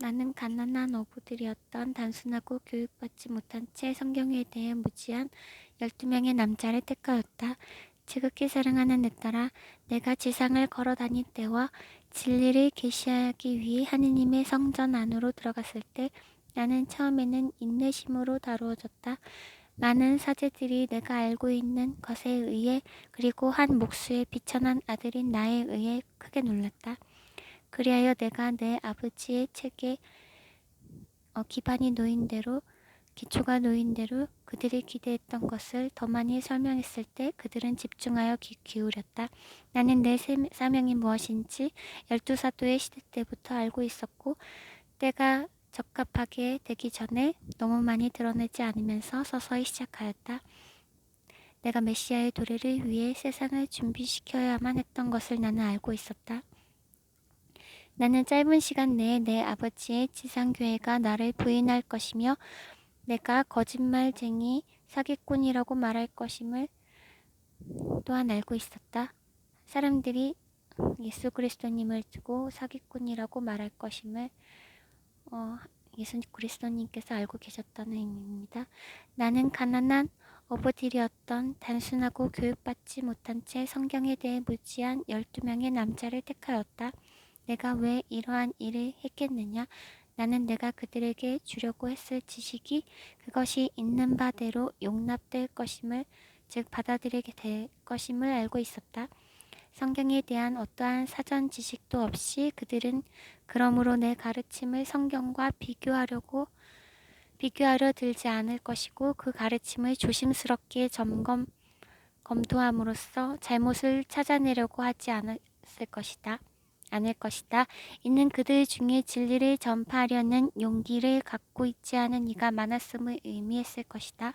나는 가난한 어부들이었던 단순하고 교육받지 못한 채 성경에 대해 무지한 12명의 남자를 택하였다. 지극히 사랑하는 내 딸아, 내가 지상을 걸어 다닐 때와 진리를 계시하기 위해 하느님의 성전 안으로 들어갔을 때 나는 처음에는 인내심으로 다루어졌다. 많은 사제들이 내가 알고 있는 것에 의해 그리고 한 목수의 비천한 아들인 나에 의해 크게 놀랐다. 그리하여 내가 내 아버지의 책에 기반이 놓인 대로 기초가 놓인 대로 그들이 기대했던 것을 더 많이 설명했을 때 그들은 집중하여 기울였다. 나는 내 사명이 무엇인지 12사도의 시대 때부터 알고 있었고 때가 적합하게 되기 전에 너무 많이 드러내지 않으면서 서서히 시작하였다. 내가 메시아의 도래를 위해 세상을 준비시켜야만 했던 것을 나는 알고 있었다. 나는 짧은 시간 내에 내 아버지의 지상교회가 나를 부인할 것이며 내가 거짓말쟁이 사기꾼이라고 말할 것임을 또한 알고 있었다. 사람들이 예수 그리스도님을 두고 사기꾼이라고 말할 것임을 예수 그리스도님께서 알고 계셨다는 의미입니다. 나는 가난한 어부들이었던 단순하고 교육받지 못한 채 성경에 대해 무지한 12명의 남자를 택하였다. 내가 왜 이러한 일을 했겠느냐? 나는 내가 그들에게 주려고 했을 지식이 그것이 있는 바대로 용납될 것임을, 즉 받아들이게 될 것임을 알고 있었다. 성경에 대한 어떠한 사전 지식도 없이 그들은 그러므로 내 가르침을 성경과 비교하려 들지 않을 것이고 그 가르침을 조심스럽게 검토함으로써 잘못을 찾아내려고 하지 않을 것이다. 이는 그들 중에 진리를 전파하려는 용기를 갖고 있지 않은 이가 많았음을 의미했을 것이다.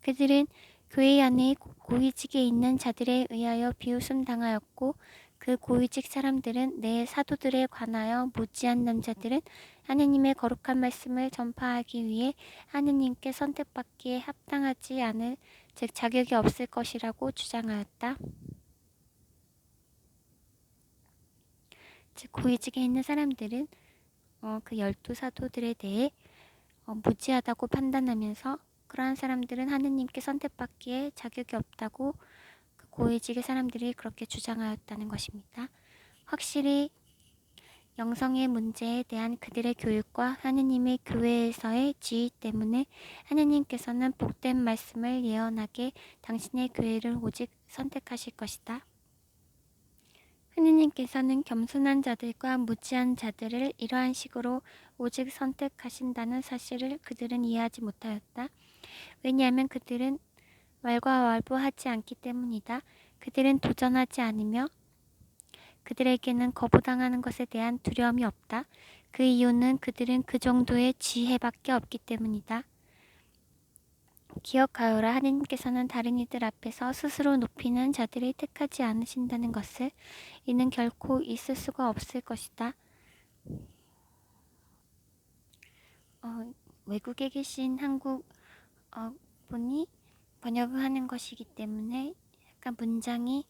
그들은 교회 안에 고위직에 있는 자들에 의하여 비웃음 당하였고 그 고위직 사람들은 내 사도들에 관하여 무지한 남자들은 하느님의 거룩한 말씀을 전파하기 위해 하느님께 선택받기에 합당하지 않을 즉 자격이 없을 것이라고 주장하였다. 즉 고위직에 있는 사람들은 그 12사도들에 대해 무지하다고 판단하면서 그러한 사람들은 하느님께 선택받기에 자격이 없다고 그 고위직의 사람들이 그렇게 주장하였다는 것입니다. 확실히 영성의 문제에 대한 그들의 교육과 하느님의 교회에서의 지위 때문에 하느님께서는 복된 말씀을 예언하게 당신의 교회를 오직 선택하실 것이다. 하느님께서는 겸손한 자들과 무지한 자들을 이러한 식으로 오직 선택하신다는 사실을 그들은 이해하지 못하였다. 왜냐하면 그들은 왈가왈부하지 않기 때문이다. 그들은 도전하지 않으며 그들에게는 거부당하는 것에 대한 두려움이 없다. 그 이유는 그들은 그 정도의 지혜밖에 없기 때문이다. 기억하여라. 하느님께서는 다른 이들 앞에서 스스로 높이는 자들을 택하지 않으신다는 것을. 이는 결코 있을 수가 없을 것이다. 외국에 계신 한국 분이 번역을 하는 것이기 때문에 약간 문장이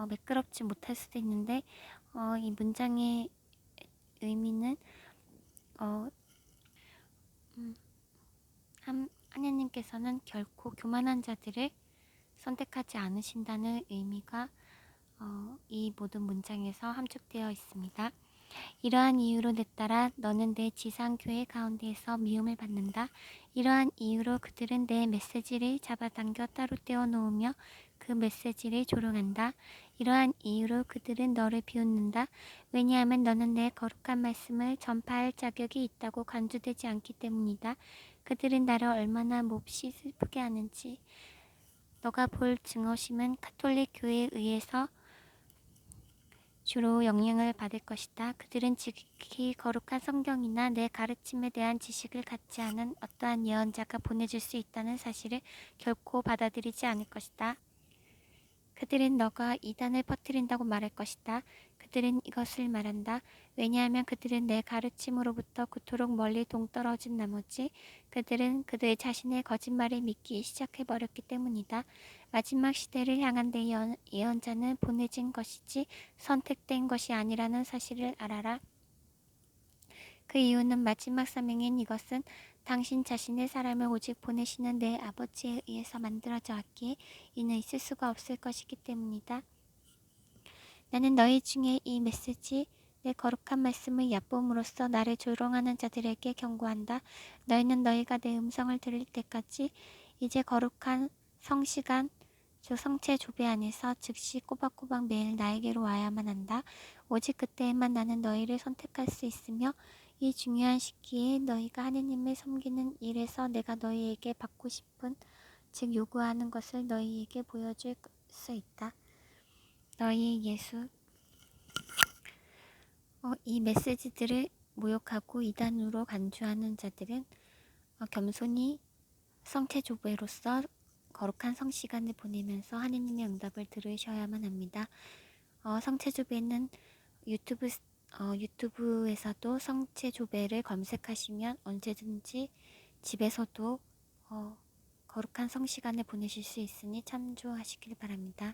매끄럽지 못할 수도 있는데 이 문장의 의미는 하느님께서는 결코 교만한 자들을 선택하지 않으신다는 의미가 이 모든 문장에서 함축되어 있습니다. 이러한 이유로 내 딸아 너는 내 지상교회 가운데에서 미움을 받는다. 이러한 이유로 그들은 내 메시지를 잡아당겨 따로 떼어놓으며 그 메시지를 조롱한다. 이러한 이유로 그들은 너를 비웃는다. 왜냐하면 너는 내 거룩한 말씀을 전파할 자격이 있다고 간주되지 않기 때문이다. 그들은 나를 얼마나 몹시 슬프게 하는지 너가 볼 증오심은 가톨릭 교회에 의해서 주로 영향을 받을 것이다. 그들은 지극히 거룩한 성경이나 내 가르침에 대한 지식을 갖지 않은 어떠한 예언자가 보내줄 수 있다는 사실을 결코 받아들이지 않을 것이다. 그들은 너가 이단을 퍼뜨린다고 말할 것이다. 그들은 이것을 말한다. 왜냐하면 그들은 내 가르침으로부터 그토록 멀리 동떨어진 나머지 그들은 그들 자신의 거짓말을 믿기 시작해버렸기 때문이다. 마지막 시대를 향한 내 예언자는 보내진 것이지 선택된 것이 아니라는 사실을 알아라. 그 이유는 마지막 사명인 이것은 당신 자신의 사람을 오직 보내시는 내 아버지에 의해서 만들어져 왔기에 이는 있을 수가 없을 것이기 때문이다. 나는 너희 중에 이 메시지 내 거룩한 말씀을 얕봄으로써 나를 조롱하는 자들에게 경고한다. 너희는 너희가 내 음성을 들을 때까지 이제 거룩한 성시간 저 성체 조배 안에서 즉시 꼬박꼬박 매일 나에게로 와야만 한다. 오직 그때에만 나는 너희를 선택할 수 있으며 이 중요한 시기에 너희가 하느님을 섬기는 일에서 내가 너희에게 받고 싶은 즉 요구하는 것을 너희에게 보여줄 수 있다. 너희의 예수 이 메시지들을 모욕하고 이단으로 간주하는 자들은 겸손히 성체조배로서 거룩한 성시간을 보내면서 하느님의 응답을 들으셔야만 합니다. 성체조배는 유튜브에서도 성체조배를 검색하시면 언제든지 집에서도 거룩한 성시간을 보내실 수 있으니 참조하시길 바랍니다.